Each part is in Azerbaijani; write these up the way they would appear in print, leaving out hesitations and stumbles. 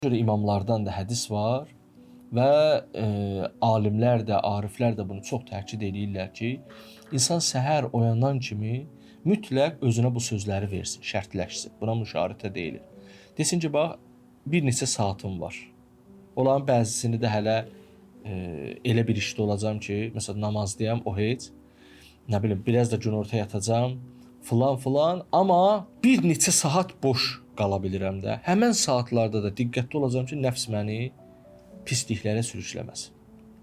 Görə imamlardan da hədis var və alimlər də, ariflər də bunu çox təkid edirlər ki, insan səhər oyanan kimi mütləq özünə bu sözləri versin, şərtləşsin. Buna müşaritə deyilir. Desin ki, bax, bir neçə saatım var. Onların bəzisini də hələ elə bir işdə olacam ki, məsələn, namazdayam, o heç, nə bilim, biraz da günorta yatacam, filan, amma bir neçə saat boş qala bilirəm də. Həmən saatlarda da diqqətli olacam ki, nəfs məni pisliklərə sürükləməsin.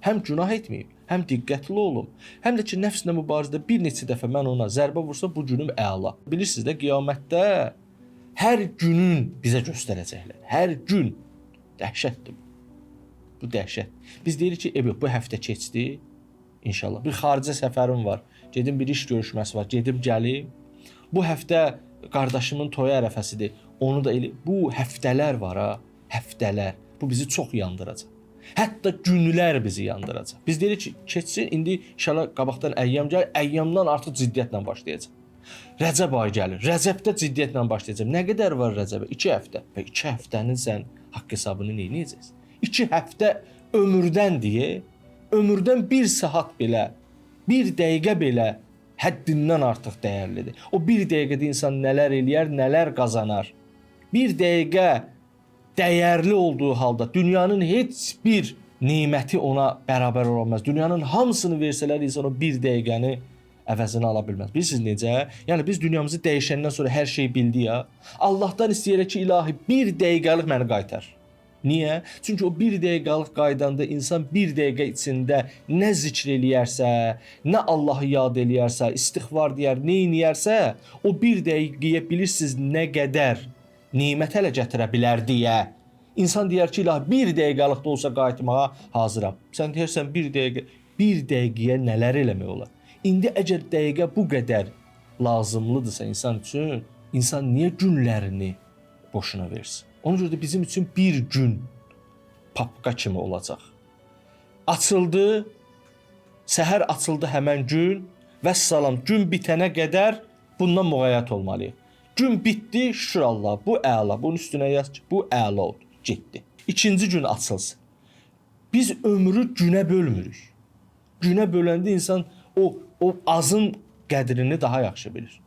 Həm günah etməyim, həm diqqətli olum, həm də ki, nəfslə mübarizədə bir neçə dəfə mən ona zərbə vursa, bu günüm əla. Bilirsiniz də, qiyamətdə hər günün bizə göstərəcəklər. Hər gün. Dəhşətdir bu. Bu dəhşət. Biz deyirik ki, bu həftə keçdi, inşallah. Bir xaricə səfərim var, gedim bir iş görüşməsi var, gedim gəlim. Bu həftə qardaşımın toyu ərəfəsidir, onu da elə. Bu həftələr var ha, həftələr. Bu bizi çox yandıracaq. Hətta günlər bizi yandıracaq. Biz deyirik ki, keçsin, indi inşallah qabaqdan əyyam gəlir, əyyamdan artıq ciddiyyətlə başlayacaq. Rəcəb ayı gəlir, Rəcəbdə ciddiyyətlə başlayacaq. Nə qədər var Rəcəbə? 2 həftə. Və 2 həftənin sən haqq hesabını neynəyəcəksən? 2 həftə ömürdən deyə, ömürdən 1 saat belə, 1 dəqiqə belə həddindən artıq dəyərlidir. O 1 dəqiqədə insan nələr eləyər, nələr qazanar. 1 dəqiqə dəyərli olduğu halda dünyanın heç bir neməti ona bərabər olmaz. Dünyanın hamısını versələr insan o 1 dəqiqəni əvəzini ala bilməz. Bilirsiniz necə? Yəni biz dünyamızı dəyişəndən sonra hər şeyi bildik ya. Allahdan istəyirək ki, ilahi 1 dəqiqəlik məni qaytar. Niyə? Çünki o 1 dəqiqəlik qaydanda insan 1 dəqiqə içində nə zikr eləyərsə, nə Allahı yad eləyərsə, istiğfar deyər, nə eləyərsə, o 1 dəqiqəyə bilirsiniz nə qədər nemət ələ gətirə bilər deyə. İnsan deyər ki, ilahi 1 dəqiqəlik də olsa qayıtmağa hazıram. Sən deyirsən 1 dəqiqəyə nələr eləmək olar? İndi əgər dəqiqə bu qədər lazımlıdırsa insan üçün, insan niyə günlərini boşuna versin? Ona görə də bizim üçün bir gün papqa kimi olacaq. Açıldı, səhər açıldı həmən gün, vəssalam, gün bitənə qədər bundan müğayyət olmalıyıq. Gün bitdi, şükür Allah, bu əla, bunun üstünə yaz ki, bu əla oldu, getdi. İkinci gün açılsın. Biz ömrü günə bölmürük. Günə böləndə insan o azın qədrini daha yaxşı bilir.